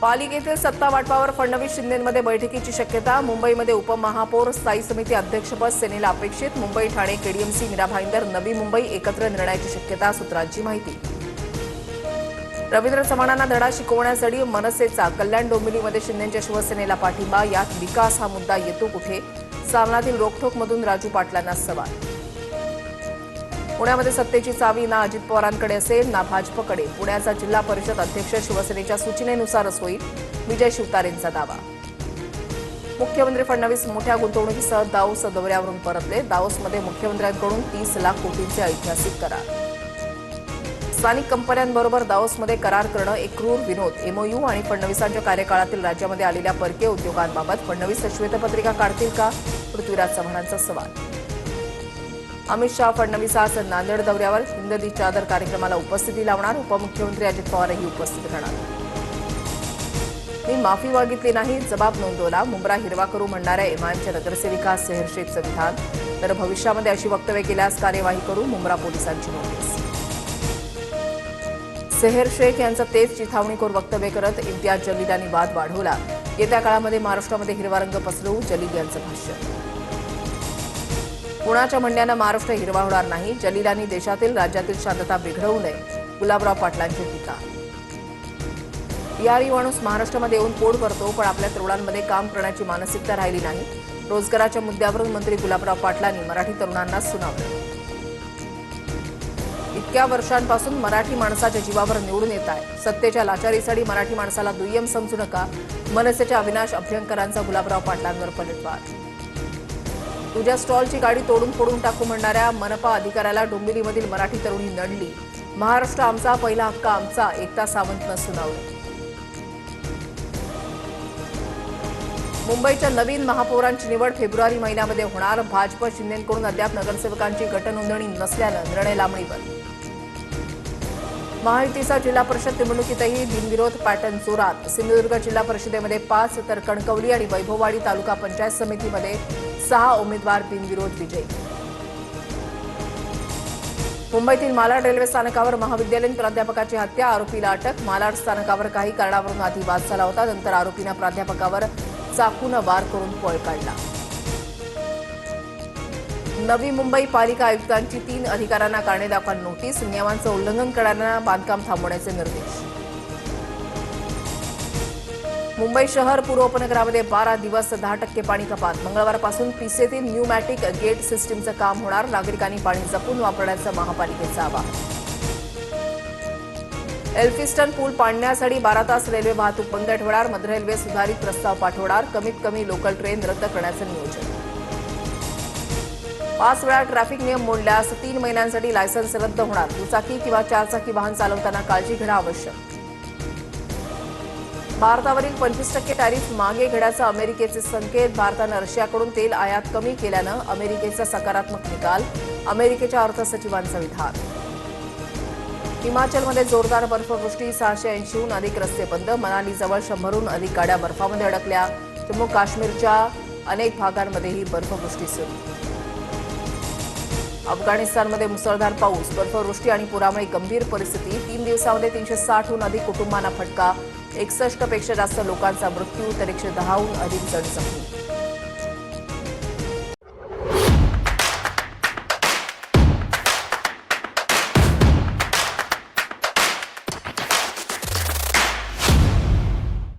पालिकेतील सत्ता वाटपावर फडणवीस शिंदेमध्ये बैठकीची शक्यता। मुंबईमध्ये उपमहापौर स्थायी समिती अध्यक्षपद सेनेला अपेक्षित। मुंबई ठाणे केडीएमसी मीरा भाईंदर नवी मुंबई एकत्र निर्णयाची शक्यता, सूत्रांची माहिती। रवींद्र चव्हाणांना धडा शिकवण्यासाठी मनसेचा कल्याण डोंबिवलीमध्ये शिंदेच्या शिवसेनेला पाठिंबा। यात विकास हा मुद्दा येतो कुठे? सामनातील रोखठोकमधून राजू पाटलांना सवाल। पुण्यामध्ये सत्तेची चावी ना अजित पवारांकडे असेल ना भाजपकडे। पुण्याचा जिल्हा परिषद अध्यक्ष शिवसेनेच्या सूचनेनुसारच होईल, विजय शिवतारेंचा दावा। मुख्यमंत्री फडणवीस मोठ्या गुंतवणुकीसह दाओस दौऱ्यावरून परतले। दाओसमध्ये मुख्यमंत्र्यांकडून 30 लाख कोटींचे ऐतिहासिक करार। स्थानिक कंपन्यांबरोबर दाओसमध्ये करार करणं एक क्रूर विनोद। एमओयू आणि फडणवीसांच्या कार्यकाळातील राज्यामध्ये आलेल्या परकीय उद्योगांबाबत फडणवीस श्वेतपत्रिका काढतील का? पृथ्वीराज चव्हाणांचा सवाल। अमित शहा फडणवीस आज नांदेड दौऱ्यावर हिंददी चादर कार्यक्रमाला उपस्थिती लावणार। उपमुख्यमंत्री अजित पवारही उपस्थित राहणार। मी माफी मागितली नाही, जबाब नोंदवला। मुंब्रा हिरवा करू म्हणणाऱ्या एमआयएमच्या नगरसेविका सेहर शेखचं विधान। तर भविष्यामध्ये अशी वक्तव्य केल्यास कार्यवाही करू, मुंब्रा पोलिसांची नोटीस। सेहर शेख यांचं तेच चिथावणीखोर वक्तव्य करत इम्तियाज जलील यांनी वाद वाढवला। येत्या काळामध्ये महाराष्ट्रामध्ये हिरवा रंग पसरवू, जलील यांचं भाष्य। पुण्याच्या म्हणण्यानं महाराष्ट्र हिरवा होणार नाही, जलीलांनी देशातील राज्यातील शांतता बिघडवू नये, गुलाबराव पाटलांची टीका। बिहारी माणूस महाराष्ट्रामध्ये येऊन पोट भरतो, पण आपल्या तरुणांमध्ये काम करण्याची मानसिकता राहिली नाही। रोजगाराच्या मुद्द्यावरून मंत्री गुलाबराव पाटलांनी मराठी तरुणांना सुनावलं। इतक्या वर्षांपासून मराठी माणसाच्या जीवावर निवडून येत आहे। सत्तेच्या लाचारीसाठी मराठी माणसाला दुय्यम समजू नका, मनसेच्या अविनाश अभ्यंकरांचा गुलाबराव पाटलांवर पलटवार। तुझ्या स्टॉलची गाडी तोडून फोडून टाकू म्हणणाऱ्या मनपा अधिकाऱ्याला डोंबिवलीमधील मराठी तरुणी नडली। महाराष्ट्र आमचा, पहिला हक्क आमचा, एकता सावंतनं सुनावलं। मुंबईच्या नवीन महापौरांची निवड फेब्रुवारी महिन्यामध्ये होणार। भाजप शिंदेकडून अद्याप नगरसेवकांची गटनोंदणी नसल्यानं निर्णय लांबणीवर। महायुतीचा जिल्हा परिषद निवडणुकीतही बिनविरोध पॅटर्न जोरात। सिंधुदुर्ग जिल्हा परिषदेमध्ये 5 तर कणकवली आणि वैभववाडी तालुका पंचायत समितीमध्ये 6 उमेदवार बिनविरोध विजयी। मुंबईतील मालाड रेल्वे स्थानकावर महाविद्यालयीन प्राध्यापकाची हत्या, आरोपीला अटक। मालाड स्थानकावर काही कारणावरून आधी वाद झाला होता, नंतर आरोपीनं प्राध्यापकावर चाकूनं वार करून पळ काढला। नवी मुंबई पालिका आयुक्तांची 3 अधिकाऱ्यांना कारणे दाखवा नोटीस। नियमांचं उल्लंघन करणाऱ्यांना बांधकाम थांबवण्याचे निर्देश। मुंबई शहर पूर्व उपनगरामध्ये 12 दिवस 10% पाणी कपात। मंगळवारपासून पीसेतील न्यूमॅटिक गेट सिस्टीमचं काम होणार। नागरिकांनी पाणी जपून वापरण्याचं महापालिकेचं आवाहन। एल्फिस्टन पूल पाडण्यासाठी 12 तास रेल्वे वाहतूक बंद ठेवणार। मध्य रेल्वे सुधारित प्रस्ताव पाठवणार। कमीत कमी लोकल ट्रेन रद्द करण्याचं नियोजन। 5 वेळा ट्रॅफिक नियम मोडल्यास 3 महिन्यांसाठी लायसन्स रद्द होणार। दुचाकी किंवा 4 चाकी वाहन चालवताना काळजी घेणं आवश्यक। भारतावरील 25% टॅरिफ मागे घेण्याचा अमेरिकेचे संकेत। भारतानं रशियाकडून तेल आयात कमी केल्यानं अमेरिकेचा सकारात्मक निकाल। अमेरिकेच्या अर्थसचिवांचं विधान। हिमाचलमध्ये जोरदार बर्फवृष्टी, 680हून अधिक रस्ते बंद। मनालीजवळ 100हून अधिक गाड्या बर्फामध्ये अडकल्या। जम्मू काश्मीरच्या अनेक भागांमध्येही बर्फवृष्टी सुरू। अफगाणिस्तानमध्ये मुसळधार पाऊस, बर्फवृष्टी आणि पुरामुळे गंभीर परिस्थिती। 3 दिवसांमध्ये 360हून अधिक कुटुंबांना फटका। 61 पेक्षा जास्त लोकांचा मृत्यू तर 110हून अधिक जण जखमी।